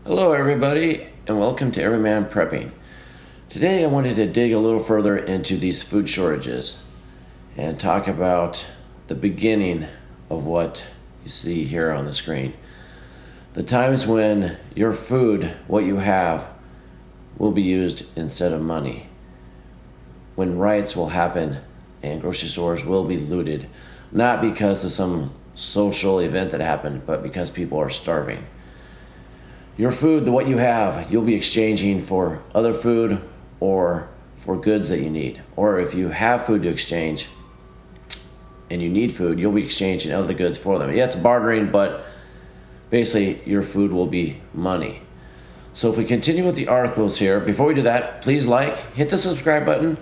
Hello everybody, and welcome to EveryMan Prepping. Today I wanted to dig a little further into these food shortages and talk about the beginning of what you see here on the screen. The times when your food, what you have, will be used instead of money. When riots will happen and grocery stores will be looted, not because of some social event that happened, but because people are starving. Your food, what you have, you'll be exchanging for other food or for goods that you need. Or if you have food to exchange and you need food, you'll be exchanging other goods for them. Yeah, it's bartering, but basically your food will be money. So if we continue with the articles here, before we do that, please hit the subscribe button,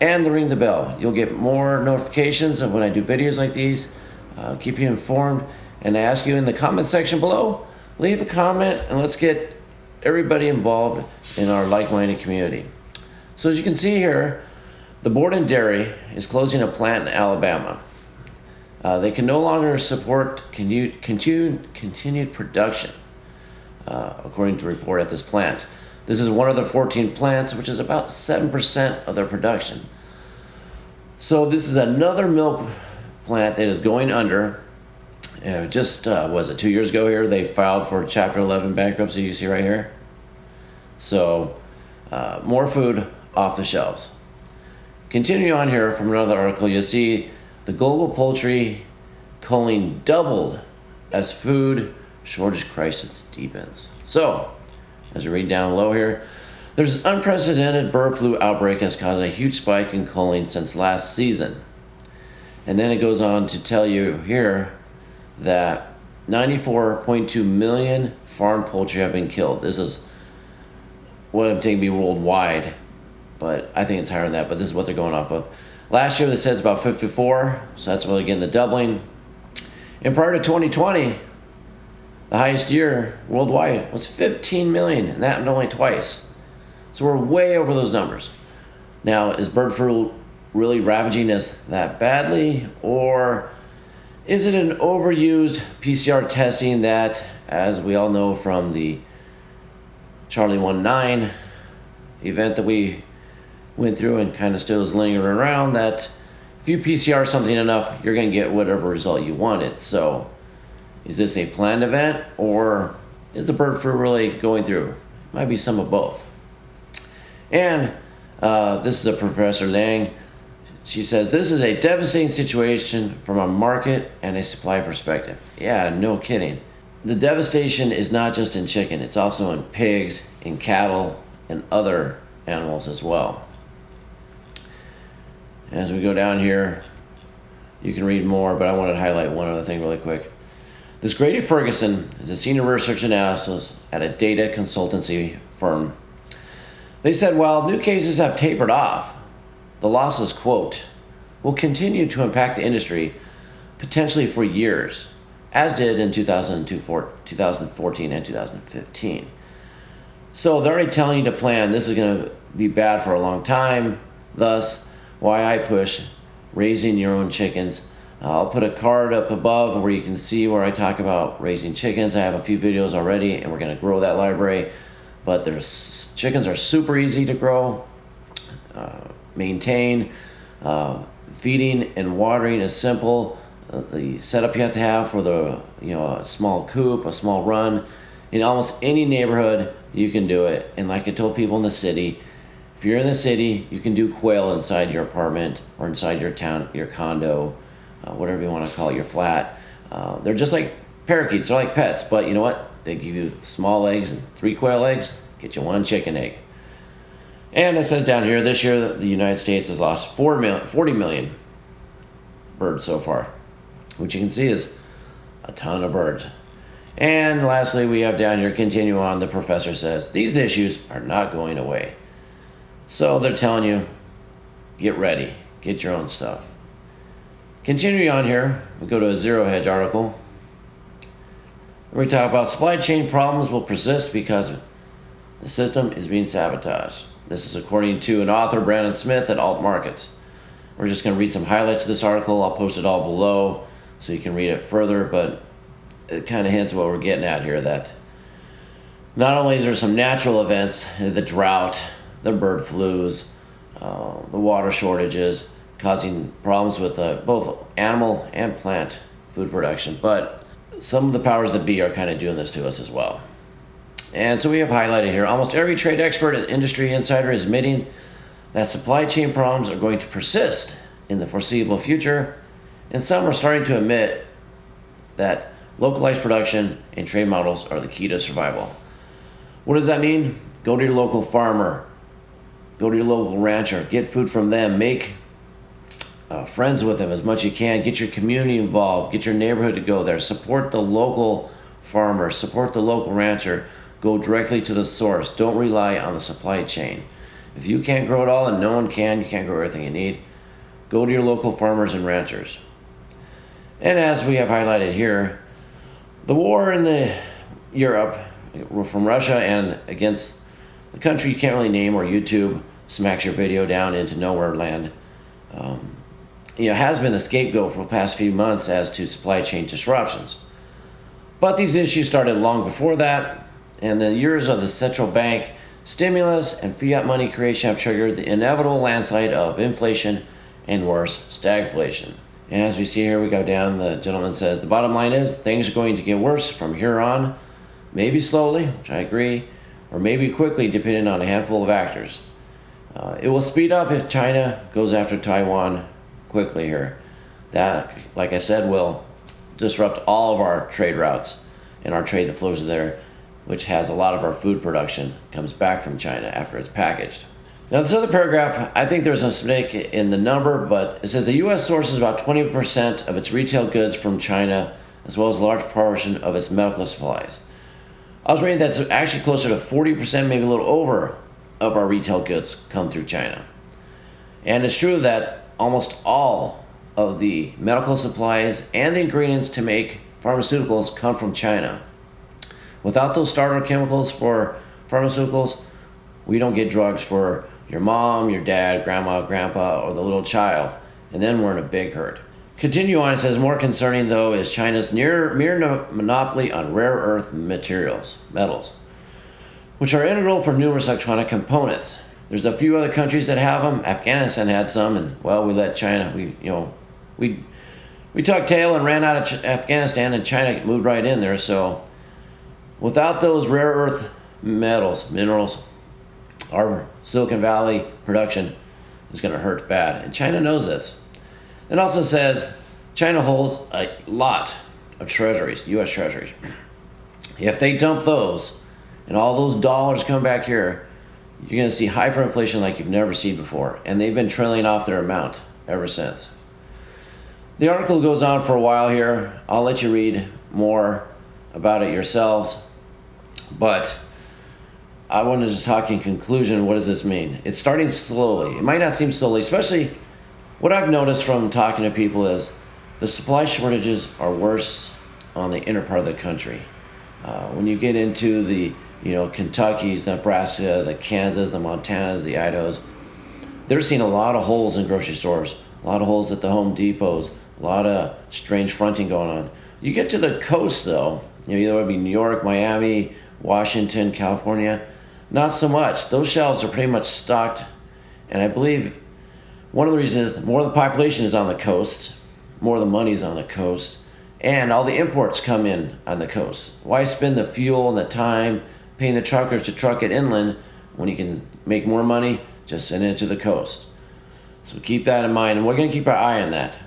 and ring the bell. You'll get more notifications of when I do videos like these. Keep you informed, and I ask you in the comment section below, leave a comment and let's get everybody involved in our like-minded community. So as you can see here, the Board and Dairy is closing a plant in Alabama. They can no longer support continued production, according to a report at this plant. This is one of the 14 plants, which is about 7% of their production. So this is another milk plant that is going under. Was it 2 years ago here, they filed for Chapter 11 bankruptcy, you see right here. So more food off the shelves. Continuing on here from another article, you'll see the global poultry culling doubled as food shortage crisis deepens. So, as you read down low here, there's an unprecedented bird flu outbreak has caused a huge spike in culling since last season. And then it goes on to tell you here that 94.2 million farm poultry have been killed. This is what I'm taking to be worldwide, but I think it's higher than that, but this is what they're going off of. Last year, they said it's about 54, so that's really getting the doubling. And prior to 2020, the highest year worldwide was 15 million, and that happened only twice. So we're way over those numbers. Now, is bird flu really ravaging us that badly, or is it an overused PCR testing that, as we all know from the Charlie 19 event that we went through and kind of still is lingering around, that if you PCR something enough, you're going to get whatever result you wanted. So is this a planned event, or is the bird flu really going through? Might be some of both. And this is a Professor Lang. She says, this is a devastating situation from a market and a supply perspective. Yeah, no kidding. The devastation is not just in chicken, it's also in pigs, in cattle, and other animals as well. As we go down here, you can read more, but I wanted to highlight one other thing really quick. This Grady Ferguson is a senior research analyst at a data consultancy firm. They said while new cases have tapered off, the losses, quote, will continue to impact the industry potentially for years, as did in 2014 and 2015. So they're already telling you to plan. This is going to be bad for a long time. Thus, why I push raising your own chickens. I'll put a card up above where you can see where I talk about raising chickens. I have a few videos already, and we're going to grow that library. But chickens are super easy to grow, maintain. Feeding and watering is simple. The setup you have to have for a small coop, a small run, in almost any neighborhood, you can do it. And like I told people in the city, if you're in the city, you can do quail inside your apartment or inside your town, your condo, whatever you want to call it, your flat. They're just like parakeets. They're like pets, but you know what? They give you small eggs, and 3 quail eggs, get you 1 chicken egg. And it says down here, this year the United States has lost 40 million birds so far, which you can see is a ton of birds. And lastly, we have down here, continue on, the professor says, these issues are not going away. So they're telling you, get ready, get your own stuff. Continuing on here, we go to a Zero Hedge article. We talk about supply chain problems will persist because the system is being sabotaged. This is according to an author, Brandon Smith, at Alt Markets. We're just going to read some highlights of this article. I'll post it all below so you can read it further, but it kind of hints what we're getting at here, that Not only is there some natural events, the drought, the bird flus, the water shortages, causing problems with both animal and plant food production, but some of the powers that be are kind of doing this to us as well. And so we have highlighted here, almost every trade expert and industry insider is admitting that supply chain problems are going to persist in the foreseeable future, and some are starting to admit that localized production and trade models are the key to survival. What does that mean? Go to your local farmer, go to your local rancher, get food from them, make friends with them as much as you can, get your community involved, get your neighborhood to go there, support the local farmer, support the local rancher, go directly to the source. Don't rely on the supply chain. If you can't grow it all, and no one can, you can't grow everything you need, go to your local farmers and ranchers. And as we have highlighted here, the war in Europe from Russia and against the country you can't really name, or YouTube smacks your video down into nowhere land, has been the scapegoat for the past few months as to supply chain disruptions. But these issues started long before that, and the years of the central bank stimulus and fiat money creation have triggered the inevitable landslide of inflation and worse, stagflation. And as we see here, we go down, the gentleman says, the bottom line is things are going to get worse from here on, maybe slowly, which I agree, or maybe quickly, depending on a handful of actors. It will speed up if China goes after Taiwan quickly here. That, like I said, will disrupt all of our trade routes and our trade that flows there, which has a lot of our food production comes back from China after it's packaged. Now, this other paragraph, I think there's a mistake in the number, but it says the U.S. sources about 20% of its retail goods from China, as well as a large portion of its medical supplies. I was reading that's actually closer to 40%, maybe a little over, of our retail goods come through China. And it's true that almost all of the medical supplies and the ingredients to make pharmaceuticals come from China. Without those starter chemicals for pharmaceuticals, we don't get drugs for your mom, your dad, grandma, grandpa, or the little child. And then we're in a big hurt. Continue on, it says, more concerning though is China's near monopoly on rare earth metals, which are integral for numerous electronic components. There's a few other countries that have them. Afghanistan had some, and well, we let China, we tucked tail and ran out of Afghanistan, and China moved right in there. So without those rare earth minerals, our Silicon Valley production is going to hurt bad. And China knows this. It also says China holds a lot of treasuries, U.S. treasuries. If they dump those and all those dollars come back here, you're going to see hyperinflation like you've never seen before. And they've been trailing off their amount ever since. The article goes on for a while here. I'll let you read more about it yourselves. But I want to just talk in conclusion, what does this mean? It's starting slowly. It might not seem slowly, especially what I've noticed from talking to people is the supply shortages are worse on the inner part of the country. When you get into the Kentuckys, Nebraska, the Kansas, the Montanas, the Idahos, they're seeing a lot of holes in grocery stores, a lot of holes at the Home Depots, a lot of strange fronting going on. You get to the coast though, either it would be New York, Miami, Washington, California, not so much. Those shelves are pretty much stocked, and I believe one of the reasons is more of the population is on the coast, more of the money is on the coast, and all the imports come in on the coast. Why spend the fuel and the time paying the truckers to truck it inland when you can make more money just send it to the coast? So keep that in mind, and we're going to keep our eye on that.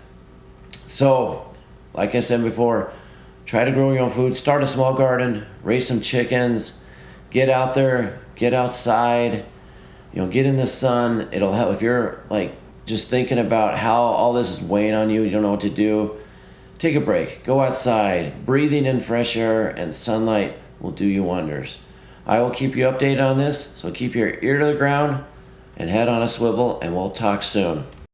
So, like I said before, try to grow your own food. Start a small garden, raise some chickens, get out there, get outside, get in the sun. It'll help if you're just thinking about how all this is weighing on you, you don't know what to do. Take a break, go outside. Breathing in fresh air and sunlight will do you wonders. I will keep you updated on this, so keep your ear to the ground and head on a swivel, and we'll talk soon.